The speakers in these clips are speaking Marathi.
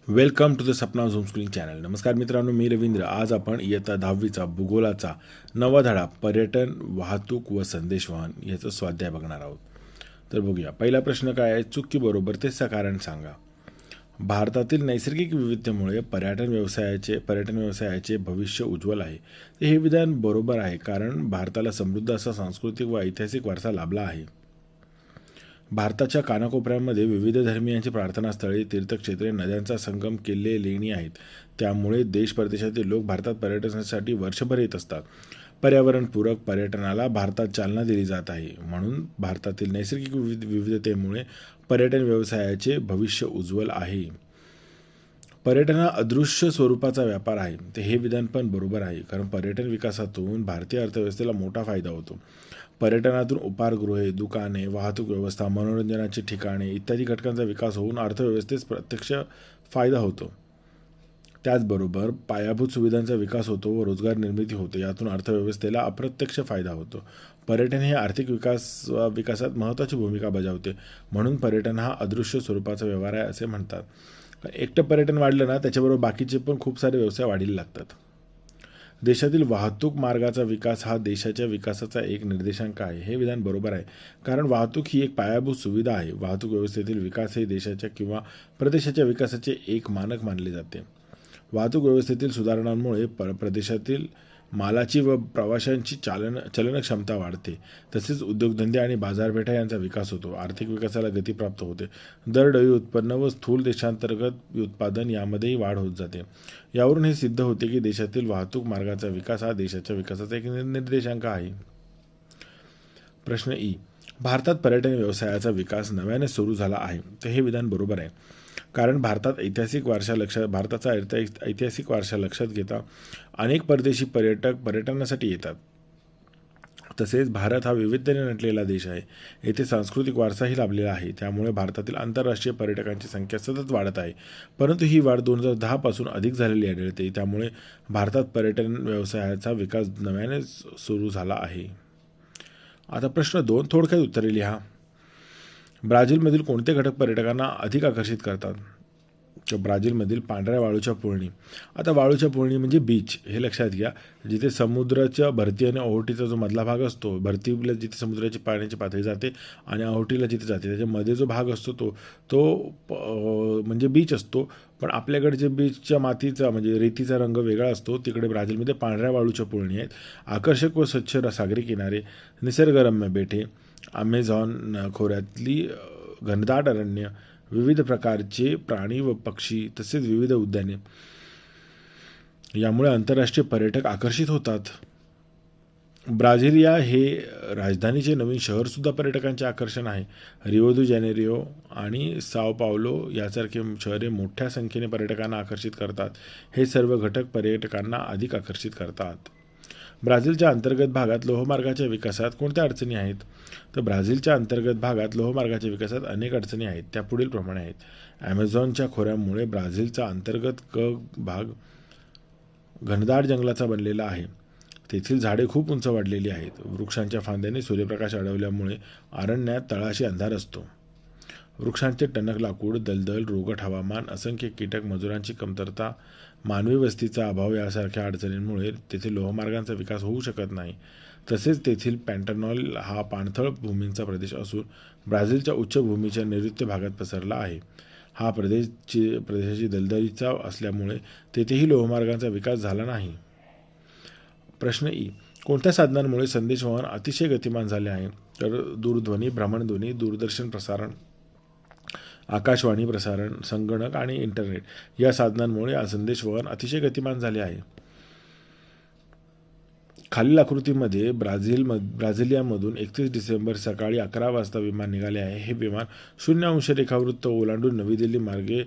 Welcome to the Sapna homeschooling channel. नमस्कार मित्रांनो, मी रवींद्र. आज आपण इयत्ता 10वीचा भूगोलाचा 9वा धडा पर्यटन, वाहतूक व संदेशवहन याचं स्वाध्याय बघणार आहोत. तर बघूया. पहिला प्रश्न काय आहे? चूक की बरोबर ते कारण सांगा. भारतातील नैसर्गिक विविधतेमुळे पर्यटन व्यवसायाचे भविष्य उज्ज्वल आहे. हे विधान बरोबर आहे, कारण भारताला समृद्ध असा सांस्कृतिक व ऐतिहासिक वारसा लाभला आहे. भारताच्या कानाकोपऱ्यामध्ये विविध धर्मियांची प्रार्थनास्थळे, तीर्थक्षेत्रे, नद्यांचा संगम, किल्ले, लेणी आहेत. त्यामुळे देश परदेशातील लोक भारतात पर्यटनासाठी वर्षभर येत असतात. पर्यावरणपूरक पर्यटनाला भारतात चालना दिली जात आहे. म्हणून भारतातील नैसर्गिक विविधतेमुळे पर्यटन व्यवसायाचे भविष्य उज्ज्वल आहे. पर्यटन हा अदृश्य स्वरूपाचा व्यापार आहे. ते हे विधान पण बरोबर आहे, कारण पर्यटन विकासातून भारतीय अर्थव्यवस्थेला मोठा फायदा होतो. पर्यटनातून उपाहारगृहे, दुकाने, वाहतूक व्यवस्था, मनोरंजनाची ठिकाणे इत्यादी घटकांचा विकास होऊन अर्थव्यवस्थेस प्रत्यक्ष फायदा होतो. त्याचबरोबर पायाभूत सुविधांचा विकास होतो व रोजगार निर्मिती होते. यातून अर्थव्यवस्थेला अप्रत्यक्ष फायदा होतो. पर्यटन हे आर्थिक विकासात महत्त्वाची भूमिका बजावते. म्हणून पर्यटन हा अदृश्य स्वरूपाचा व्यवहार आहे असे म्हणतात. एकटं पर्यटन वाढलं ना, त्याच्याबरोबर बाकीचे पण खूप सारे व्यवसाय वाढीला लागतात. देशातील वाहतूक मार्गाचा विकास हा देशाच्या विकासाचा एक निर्देशांक आहे. हे विधान बरोबर आहे, कारण वाहतूक ही एक पायाभूत सुविधा आहे. वाहतूक व्यवस्थेतील विकास हे देशाच्या किंवा प्रदेशाच्या विकासाचे एक मानक मानले जाते. वाहतूक व्यवस्थेतील सुधारणांमुळे प्रदेशातील मालाची व प्रवाशांची चलन क्षमता वाढते. तसेच उद्योगधंदे आणि बाजारपेठा यांचा विकास होतो. आर्थिक विकासाला गती प्राप्त होते. दरडोई उत्पन्न व स्थूल देशांतर्गत उत्पादन यामध्येही वाढ होत जाते. यावरून हे सिद्ध होते की देशातील वाहतूक मार्गाचा विकास हा देशाच्या विकासाचा एक निर्देशांक आहे. प्रश्न ई. भारतात पर्यटन व्यवसायाचा विकास नव्याने सुरू झाला आहे. तर हे विधान बरोबर आहे, कारण भारताचा ऐतिहासिक वारसा लक्षात घेता अनेक परदेशी पर्यटक पर्यटनासाठी येतात. तसेच भारत हा विविधतेने नटलेला देश आहे. येथे सांस्कृतिक वारसाही लाभलेला आहे. त्यामुळे भारतातील आंतरराष्ट्रीय पर्यटकांची संख्या सतत वाढत आहे. परंतु ही वाढ 2010 पासून अधिक झालेली आढळते. त्यामुळे भारतात पर्यटन व्यवसायाचा विकास नव्याने सुरू झाला आहे. आता प्रश्न 2 थोडक्यात उत्तरे लिहा. ब्राझीलमधील कोणते घटक पर्यटकांना अधिक आकर्षित करतात? तर ब्राझीलमधील पांढऱ्या वाळूच्या पुळणी. आता वाळूच्या पुळणी म्हणजे बीच, हे लक्षात घ्या. जिथे समुद्राच्या भरती आणि ओहोटीचा जो मधला भाग असतो, भरतीला जिथे समुद्राची पाण्याची पातळी जाते आणि ओहोटीला जिथे जाते त्याच्यामध्ये जो भाग असतो तो म्हणजे बीच असतो. पण आपल्याकडे जे बीचच्या मातीचा म्हणजे रेतीचा रंग वेगळा असतो, तिकडे ब्राझीलमध्ये पांढऱ्या वाळूच्या पुळणी आहेत. आकर्षक व स्वच्छ सागरी किनारे, निसर्गरम्य बेटे, अमेझॉन खोऱ्यातली घनदाट अरण्य, विविध प्रकारचे प्राणी व पक्षी, तसेच विविध उद्याने, यामुळे आंतरराष्ट्रीय पर्यटक आकर्षित होतात. ब्राझिलिया हे राजधानीचे नवीन शहरसुद्धा पर्यटकांचे आकर्षण आहे. रिओ दि जानेरियो आणि साओ पावलो यासारखे शहरे मोठ्या संख्येने पर्यटकांना आकर्षित करतात. हे सर्व घटक पर्यटकांना अधिक आकर्षित करतात. ब्राझीलच्या अंतर्गत भागात लोहमार्गाच्या विकासात कोणत्या अडचणी आहेत? तर ब्राझीलच्या अंतर्गत भागात लोहमार्गाच्या विकासात अनेक अडचणी आहेत. त्या पुढील प्रमाणे आहेत. ॲमेझॉनच्या खोऱ्यामुळे ब्राझीलचा अंतर्गत भाग घनदाट जंगलाचा बनलेला आहे. तेथील झाडे खूप उंच वाढलेली आहेत. वृक्षांच्या फांद्याने सूर्यप्रकाश अडवल्यामुळे अरण्यात तळाशी अंधार असतो. वृक्षांचे टणक लाकूड, दलदल, रोगट हवामान, असंख्य कीटक, मजुरांची कमतरता, मानवी वस्तीचा अभाव यासारख्या अडचणींमुळे तेथे लोहमार्गांचा विकास होऊ शकत नाही. तसेच तेथील पॅन्टनॉल हा पाणथळ भूमींचा प्रदेश असून ब्राझीलच्या उच्चभूमीच्या नैऋत्य भागात पसरला आहे. हा प्रदेशाची दलदलीचा असल्यामुळे तेथेही लोहमार्गांचा विकास झाला नाही. प्रश्न ई. कोणत्या साधनांमुळे संदेशवहन अतिशय गतिमान झाले आहे? तर दूरध्वनी, भ्रमणध्वनी, दूरदर्शन प्रसारण, आकाशवाणी प्रसारण, संगणक आणि इंटरनेट या साधनांमुळे संदेशवहन अतिशय गतिमान झाले आहे. खालील आकृतीमध्ये ब्राझिलियामधून 31 डिसेंबर सकाळी 11 वाजता विमान निघाले आहे. हे विमान 0° रेखावृत्त ओलांडून नवी दिल्ली मार्गे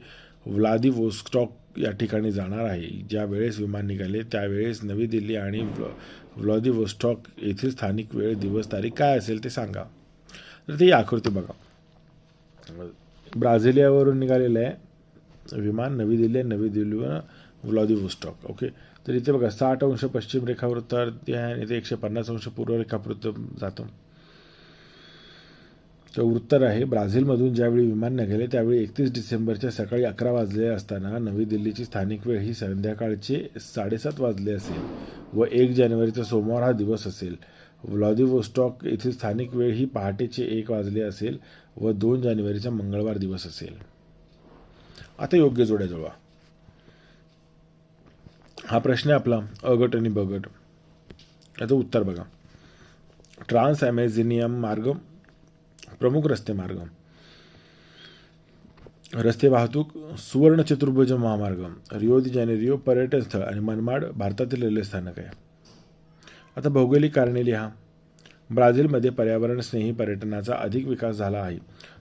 व्लादिवोस्टॉक या ठिकाणी जाणार आहे. ज्या वेळेस विमान निघाले त्यावेळेस नवी दिल्ली आणि व्लादिवोस्टॉक येथील स्थानिक वेळ, दिवस, तारीख काय असेल ते सांगा. तर ती आकृती बघा. ब्राझिलियावरून निघालेलं आहे विमान, नवी दिल्लीवर व्लादिवोस्टॉक. ओके, तर इथे बघा 60° पश्चिम रेखावृत्तावरती आहे आणि इथे 150° पूर्व रेखावृत्त जातं. तर उत्तर आहे, ब्राझीलमधून ज्यावेळी विमान निघाले त्यावेळी 31 डिसेंबरच्या सकाळी 11 वाजले असताना नवी दिल्लीची स्थानिक वेळ ही संध्याकाळचे 7:30 वाजले असेल व 1 जानेवारीचा सोमवार हा दिवस असेल. व्लादिवोस्टॉक येथील स्थानिक वेळ ही पहाटेचे 1 वाजले असेल व 2 जानेवारीचा मंगळवार दिवस असेल. आता योग्य जोड्या जुळवा. हा प्रश्न आहे आपला अ गट आणि ब गट. याचं उत्तर बघा. ट्रान्स ॲमेझोनियन मार्ग, प्रमुख रस्ते मार्ग, रस्ते वाहतूक, सुवर्ण चतुर्भुज महामार्ग, रिओ दी जानेरिओ पर्यटन स्थळ आणि मनमाड भारतातील रेल्वे स्थानक आहे. आता भौगोलिक कारणे लिहा. ब्राझीलमध्ये पर्यावरण स्नेही पर्यटनाचा अधिक विकास झाला आहे.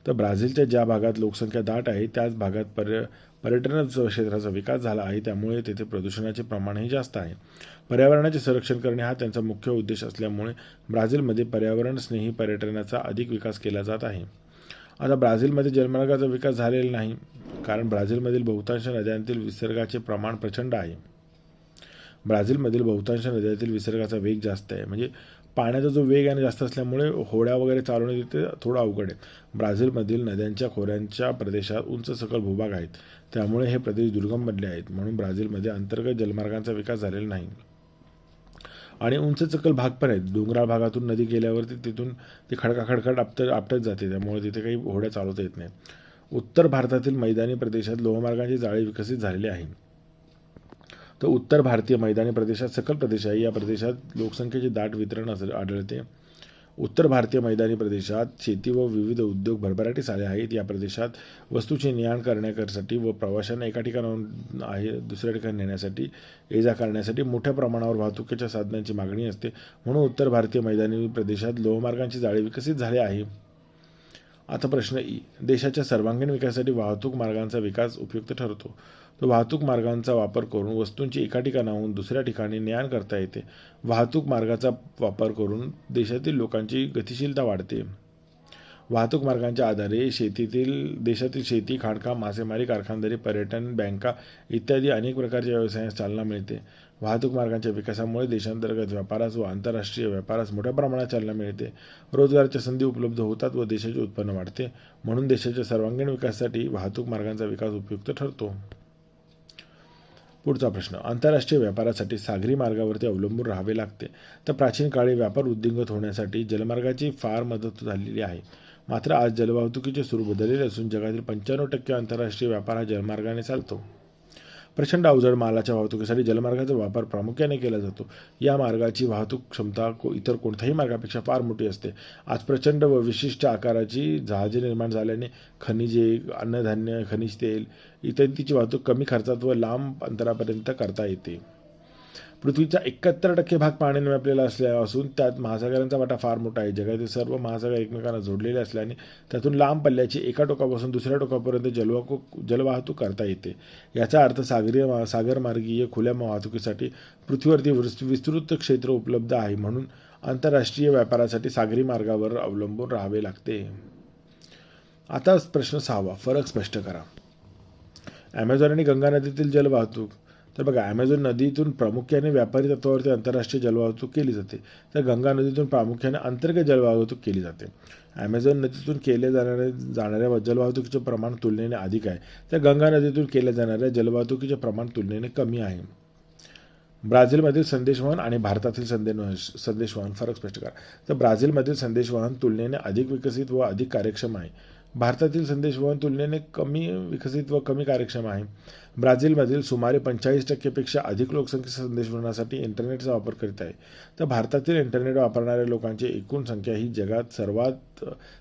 तर ब्राझीलच्या ज्या भागात लोकसंख्या दाट आहे त्याच भागात पर्यटन क्षेत्राचा विकास झाला आहे, त्यामुळे तेथे प्रदूषणाचे प्रमाणही जास्त आहे. पर्यावरणाचे संरक्षण करणे हा त्यांचा मुख्य उद्देश असल्यामुळे ब्राझीलमध्ये पर्यावरण स्नेही पर्यटनाचा अधिक विकास केला जात आहे. आता ब्राझीलमध्ये जलमार्गाचा विकास झालेला नाही, कारण ब्राझीलमधील बहुतांश नद्यांतील विसर्गाचे प्रमाण प्रचंड आहे. ब्राझीलमधील बहुतांश नद्यांतील विसर्गाचा वेग जास्त आहे, म्हणजे पाण्याचा जो वेग आहे जास्त असल्यामुळे होड्या वगैरे चालवणे तिथे थोडं अवघड आहे. ब्राझीलमधील नद्यांच्या खोऱ्यांच्या प्रदेशात उंच सखल भूभाग आहेत, त्यामुळे हे प्रदेश दुर्गम बनले आहेत. म्हणून ब्राझीलमध्ये अंतर्गत जलमार्गांचा विकास झालेला नाही. आणि उंच सखल भाग पण आहेत. डोंगराळ भागातून नदी गेल्यावरती तिथून ती खडखड आपटत जाते, त्यामुळे तिथे काही होड्या चालवता येत नाही. उत्तर भारतातील मैदानी प्रदेशात लोहमार्गांची जाळी विकसित झालेली आहे. तर उत्तर भारतीय मैदानी प्रदेशात सखल प्रदेश आहे. या प्रदेशात लोकसंख्येचे दाट वितरण आढळते. उत्तर भारतीय मैदानी प्रदेशात शेती व विविध उद्योग भरभराटीस आले आहेत. या प्रदेशात वस्तूचे ने-आण करण्यासाठी व प्रवाशांना एका ठिकाणाहून दुसऱ्या ठिकाणी नेण्यासाठी, ये-जा करण्यासाठी मोठ्या प्रमाणावर वाहतुकीच्या साधनांची मागणी असते. म्हणून उत्तर भारतीय मैदानी प्रदेशात लोहमार्गांची जाळी विकसित झाली आहे. आता प्रश्न ई. देशाच्या सर्वांगीण विकासासाठी वाहतूक मार्गांचा विकास उपयुक्त ठरतो. तो वाहतूक मार्गांचा वापर करून वस्तूंची एका ठिकाणाहून दुसऱ्या ठिकाणी ने-आण करता येते. वाहतूक मार्गाचा वापर करून देशातील लोकांची गतिशीलता वाढते. वाहतूक मार्गांच्या आधारे देशातील शेती, खाणकाम, मासेमारी, कारखानदारी, पर्यटन, बँका इत्यादी अनेक प्रकारच्या व्यवसायांस चालना मिळते. वाहतूक मार्गांच्या विकासामुळे देशांतर्गत व्यापारास व आंतरराष्ट्रीय व्यापारास मोठ्या प्रमाणात चालना मिळते. रोजगाराच्या संधी उपलब्ध होतात व देशाचे उत्पन्न वाढते. म्हणून देशाच्या सर्वांगीण विकासासाठी वाहतूक मार्गांचा विकास उपयुक्त ठरतो. पुढचा प्रश्न. आंतरराष्ट्रीय व्यापारासाठी सागरी मार्गावरती अवलंबून राहावे लागते. तर प्राचीन काळी व्यापार वृद्धिंगत होण्यासाठी जलमार्गाची फार मदत झालेली आहे. मात्र आज जलवाहतुकीचे स्वरूप बदललेले असून जगातील 95% आंतरराष्ट्रीय व्यापार हा जलमार्गाने चालतो. प्रचंड अवजड मालाच्या वाहतुकीसाठी जलमार्गाचा वापर प्रामुख्याने केला जातो. या मार्गाची वाहतूक क्षमता इतर कोणत्याही मार्गापेक्षा फार मोठी असते. आज प्रचंड व विशिष्ट आकाराची जहाजे निर्माण झाल्याने खनिजे, अन्नधान्य, खनिज तेल इत्यादीची वाहतूक कमी खर्चात व लांब अंतरापर्यंत करता येते. पृथ्वीचा 71% भाग पाण्याने व्यापलेला असून त्यात महासागरांचा वाटा फार मोठा आहे. जगातील सर्व महासागर एकमेकांना जोडलेले असल्याने त्यातून लांब पल्ल्याची एका टोकापासून दुसऱ्या टोकापर्यंत जलवाहतूक करता येते. याचा अर्थ सागरमार्गीय खुल्या वाहतुकीसाठी पृथ्वीवरती विस्तृत क्षेत्र उपलब्ध आहे. म्हणून आंतरराष्ट्रीय व्यापारासाठी सागरी मार्गावर अवलंबून राहावे लागते. आता प्रश्न 6वा. फरक स्पष्ट करा. ॲमेझॉन आणि गंगा नदीतील जलवाहतूक. तर बघा, ॲमेझॉन नदीतून प्रामुख्याने व्यापारी तत्वावरती आंतरराष्ट्रीय जलवाहतूक केली जाते, तर गंगा नदीतून प्रामुख्याने अंतर्गत जलवाहतूक केली जाते. ॲमेझॉन नदीतून केल्या जाणाऱ्या जलवाहतुकीचे प्रमाण तुलनेने अधिक आहे, तर गंगा नदीतून केल्या जाणाऱ्या जलवाहतुकीचे प्रमाण तुलनेने कमी आहे. ब्राझीलमधील संदेशवहन आणि भारतातील संदेशवहन फरक स्पष्ट करा. तर ब्राझीलमधील संदेशवहन तुलनेने अधिक विकसित व अधिक कार्यक्षम आहे. भारतातील संदेशवहन तुलनेने कमी विकसित व कमी कार्यक्षम आहे. ब्राझीलमधील सुमारे 45% पेक्षा अधिक लोकसंख्या संदेशवहनासाठी इंटरनेटचा वापर करीत आहे. तर भारतातील इंटरनेट वापरणाऱ्या लोकांची एकूण संख्या ही जगात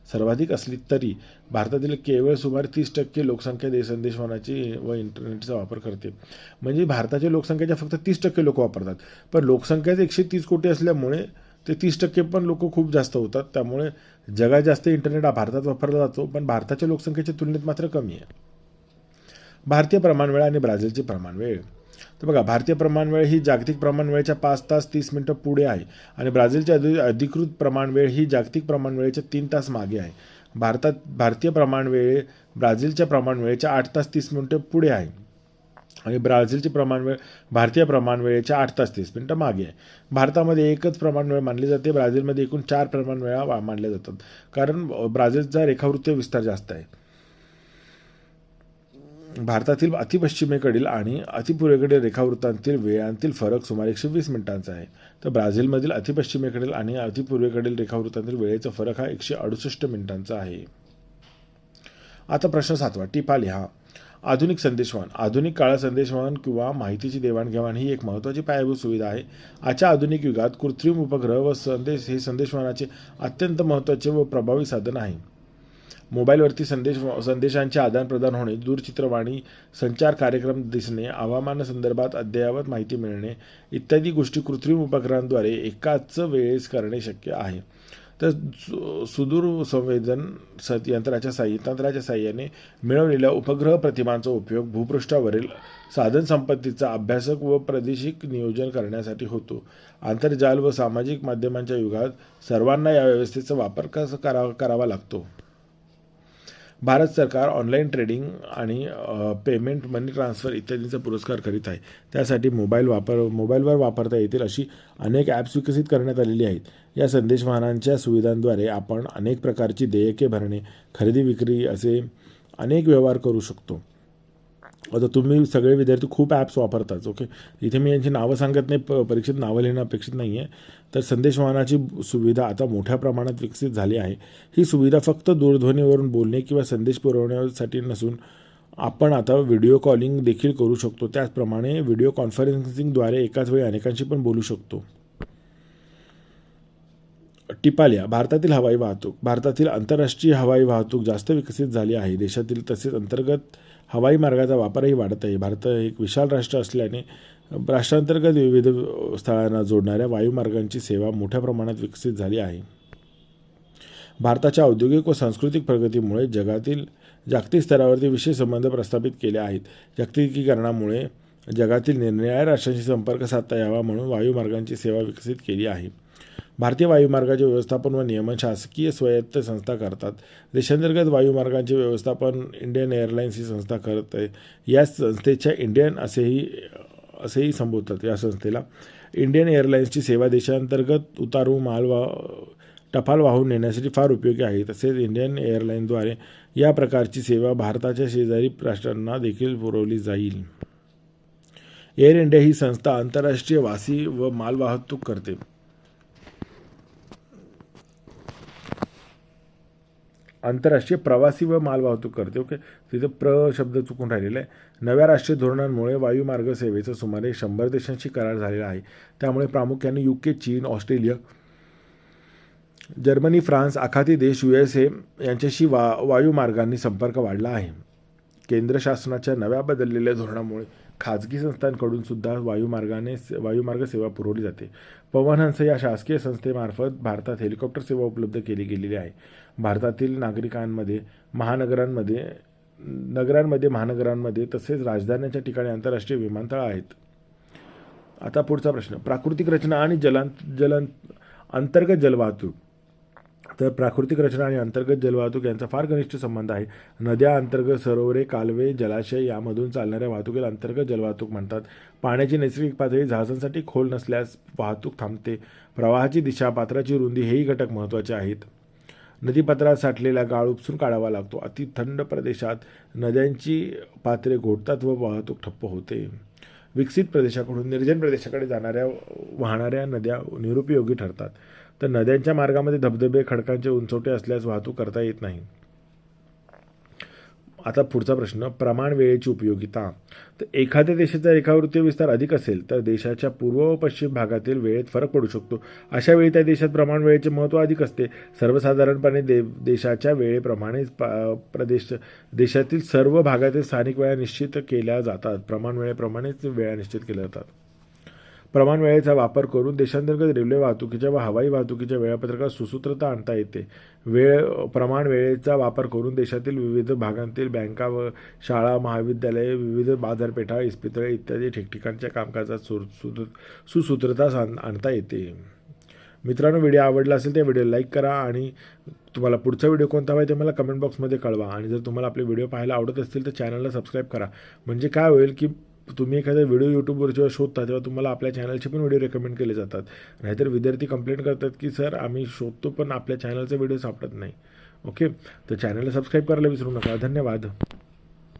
सर्वाधिक असली तरी भारतातील केवळ सुमारे 30% लोकसंख्या संदेशवहनाची व इंटरनेटचा वापर करते. म्हणजे भारताच्या लोकसंख्येच्या फक्त 30% लोक वापरतात, पण लोकसंख्याच 130 कोटी असल्यामुळे ते 30% पण लोक खूप जास्त होतात. त्यामुळे जगात जास्त इंटरनेट हा भारतात वापरला जातो, पण भारताच्या लोकसंख्येच्या तुलनेत मात्र कमी आहे. भारतीय प्रमाणवेळ आणि ब्राझीलची प्रमाणवेळ. तर बघा, भारतीय प्रमाणवेळ ही जागतिक प्रमाणवेळेच्या 5 तास 30 मिनिटं पुढे आहे आणि ब्राझीलची अधिकृत प्रमाणवेळ ही जागतिक प्रमाणवेळेच्या 3 तास मागे आहे. भारतीय प्रमाणवेळ ब्राझीलच्या प्रमाणवेळेच्या 8 तास 30 मिनिटं पुढे आहे. आणि ब्राझीलची प्रमाणवेळ भारतीय प्रमाणवेळेच्या 8 तास 30 मिनिटं मागे आहे. भारतामध्ये एकच प्रमाणवेळ मानली जाते. ब्राझीलमध्ये एकूण 4 प्रमाणवेळा मानल्या जातात, कारण ब्राझीलचा रेखावृत्तीय विस्तार जास्त आहे. भारतातील अतिपश्चिमेकडील आणि अतिपूर्वेकडील रेखावृत्तांतील वेळांतील फरक सुमारे 120 मिनिटांचा आहे. तर ब्राझीलमधील अतिपश्चिमेकडील आणि अतिपूर्वेकडील रेखावृत्तांतील वेळेचा फरक हा 168 मिनिटांचा आहे. आता प्रश्न 7वा, टिपा लिहा. आधुनिक संदेशवहन. आधुनिक काळात संदेशवहन किंवा माहितीची देवाणघेवाण ही एक महत्त्वाची पायाभूत सुविधा आहे. आजच्या आधुनिक युगात कृत्रिम उपग्रह व संदेश हे संदेशवहनाचे अत्यंत महत्त्वाचे व प्रभावी साधन आहे. मोबाईलवरती संदेशांचे आदानप्रदान होणे, दूरचित्रवाणी, संचार कार्यक्रम दिसणे, हवामानासंदर्भात अद्ययावत माहिती मिळणे इत्यादी गोष्टी कृत्रिम उपग्रहांद्वारे एकाच वेळेस करणे शक्य आहे. तर सुदूर संवेदन तंत्राच्या साहाय्याने मिळवलेल्या उपग्रह प्रतिमांचा उपयोग भूपृष्ठावरील साधनसंपत्तीचा अभ्यासक व प्रादेशिक नियोजन करण्यासाठी होतो. आंतरजाल व सामाजिक माध्यमांच्या युगात सर्वांना या व्यवस्थेचा वापर करावा लागतो. भारत सरकार ऑनलाईन ट्रेडिंग आणि पेमेंट, मनी ट्रान्सफर इत्यादींचा पुरस्कार करीत आहे. त्यासाठी मोबाईलवर वापरता येतील अशी अनेक ॲप्स विकसित करण्यात आलेली आहेत. या संदेशवहनांच्या सुविधांद्वारे आपण अनेक प्रकारची देयके भरणे, खरेदी विक्री असे अनेक व्यवहार करू शकतो. आता तुम्ही सगळे विद्यार्थी खूप ॲप्स वापरतात. ओके, इथे मी यांची नावं सांगत नाही, परीक्षेत नावं लिहिणं अपेक्षित नाही आहे. तर संदेशवहनाची सुविधा आता मोठ्या प्रमाणात विकसित झाली आहे. ही सुविधा फक्त दूरध्वनीवरून बोलणे किंवा संदेश पुरवण्यासाठी नसून आपण आता व्हिडिओ कॉलिंग देखील करू शकतो. त्याचप्रमाणे व्हिडिओ कॉन्फरन्सिंगद्वारे एकाच वेळी अनेकांशी पण बोलू शकतो. टिपा लिहा. भारतातील हवाई वाहतूक. भारतातील आंतरराष्ट्रीय हवाई वाहतूक जास्त विकसित झाली आहे. देशातील तसेच अंतर्गत हवाई मार्गाचा वापरही वाढत आहे. भारत एक विशाल राष्ट्र असल्याने राष्ट्रांतर्गत विविध स्थळांना जोडणाऱ्या वायुमार्गांची सेवा मोठ्या प्रमाणात विकसित झाली आहे. भारताच्या औद्योगिक व सांस्कृतिक प्रगतीमुळे जागतिक स्तरावरती विशेष संबंध प्रस्थापित केले आहेत. जागतिकीकरणामुळे जगातील निरनिराळ्या राष्ट्रांशी संपर्क साधता यावा म्हणून वायुमार्गांची सेवा विकसित केली आहे. भारतीय वायुमार्गाचे व्यवस्थापन व नियमन शासकीय स्वायत्त संस्था करतात. देशांतर्गत वायुमार्गांचे व्यवस्थापन इंडियन एअरलाइन्स ही संस्था करत आहे. या संस्थेच्या इंडियन असेही संबोधतात. या संस्थेला इंडियन एअरलाइन्सची सेवा देशांतर्गत उतारू माल टपाल वाहून नेण्यासाठी फार उपयोगी आहे. तसेच इंडियन एअरलाइन्सद्वारे या प्रकारची सेवा भारताच्या शेजारी राष्ट्रांना देखील पुरवली जाईल. एअर इंडिया ही संस्था आंतरराष्ट्रीय वासी व माल वाहतूक करते. आंतरराष्ट्रीय प्रवासी व माल वाहतूक करते. ओके, तिथे शब्द चुकून राहिलेला आहे. नव्या राष्ट्रीय धोरणांमुळे वायुमार्ग सेवेचा सुमारे 100 देशांशी करार झालेला आहे. त्यामुळे प्रामुख्याने UK, चीन, ऑस्ट्रेलिया, जर्मनी, फ्रान्स, आखाती देश, USA यांच्याशी वायुमार्गांनी संपर्क वाढला आहे. केंद्र शासनाच्या नव्या बदललेल्या धोरणामुळे खाजगी संस्थांकडून सुद्धा वायुमार्ग सेवा पुरवली जाते. पवनहंस या शासकीय संस्थेमार्फत भारतात हेलिकॉप्टर सेवा उपलब्ध केली गेलेली आहे. भारतातील नगरांमध्ये, महानगरांमध्ये तसेच राजधान्यांच्या ठिकाणी आंतरराष्ट्रीय विमानतळ आहेत. आता पुढचा प्रश्न, प्राकृतिक रचना आणि अंतर्गत जलवाहतूक. तर प्राकृतिक रचना आणि अंतर्गत जलवाहतूक यांचा फार घनिष्ठ संबंध आहे. नद्या, अंतर्गत सरोवरे, कालवे, जलाशय यामधून चालणाऱ्या वाहतुकीला अंतर्गत जलवाहतूक म्हणतात. पाण्याची नैसर्गिक पातळी जहाजांसाठी खोल नसल्यास वाहतूक थांबते. प्रवाहाची दिशा, पात्राची रुंदी हेही घटक महत्त्वाचे आहेत. नदीपात्रात साठलेला गाळ उपसून काढावा लागतो. अति थंड प्रदेशात नद्यांची पात्रे घोटतात व वाहतूक ठप्प होते. विकसित प्रदेशाकडून निर्जन प्रदेशाकडे वाहणाऱ्या नद्या निरुपयोगी ठरतात. तर नद्यांच्या मार्गामध्ये धबधबे, खडकांचे उंचवटे असल्यास वाहतूक करता येत नाही. आता पुढचा प्रश्न, प्रमाण वेळेची उपयोगिता. तर एखाद्या देशाचा रेखावृत्तीय विस्तार अधिक असेल तर देशाच्या पूर्व व पश्चिम भागातील वेळेत फरक पडू शकतो. अशा वेळी त्या देशात प्रमाण वेळेचे महत्त्व अधिक असते. सर्वसाधारणपणे देशाच्या वेळेप्रमाणेच देशातील सर्व भागातील स्थानिक वेळा निश्चित केल्या जातात. प्रमाण वेळेप्रमाणेच वेळा निश्चित केल्या जातात. प्रमाण वेळेचा वापर करून देशांतर्गत रेल्वे वाहतुकीच्या व हवाई वाहतुकीच्या वेळापत्रकात सुसूत्रता आणता येते. प्रमाण वेळेचा वापर करून देशातील विविध भागांतील बँका व शाळा, महाविद्यालये, विविध बाजारपेठा, इस्पितळे इत्यादी ठिकठिकाणच्या कामकाजात सुसूत्रता आणता येते. मित्रांनो, व्हिडिओ आवडला असेल तर व्हिडिओ लाईक करा आणि तुम्हाला पुढचा व्हिडिओ कोणता हवा आहे ते मला कमेंट बॉक्समध्ये कळवा. आणि जर तुम्हाला आपले व्हिडिओ पाहायला आवडत असतील तर चॅनलला सबस्क्राईब करा. म्हणजे काय होईल की तुम्ही एखादा व्हिडिओ यूट्यूबवर जेव्हा शोधता तेव्हा तुम्हाला आपल्या चॅनलचे पण व्हिडिओ रेकमेंड केले जातात. नाहीतर विद्यार्थी कंप्लेंट करतात की सर आम्ही शोधतो पण आपल्या चॅनलचे व्हिडिओ सापडत नाही. ओके, तर चॅनलला सबस्क्राईब करायला विसरू नका. धन्यवाद.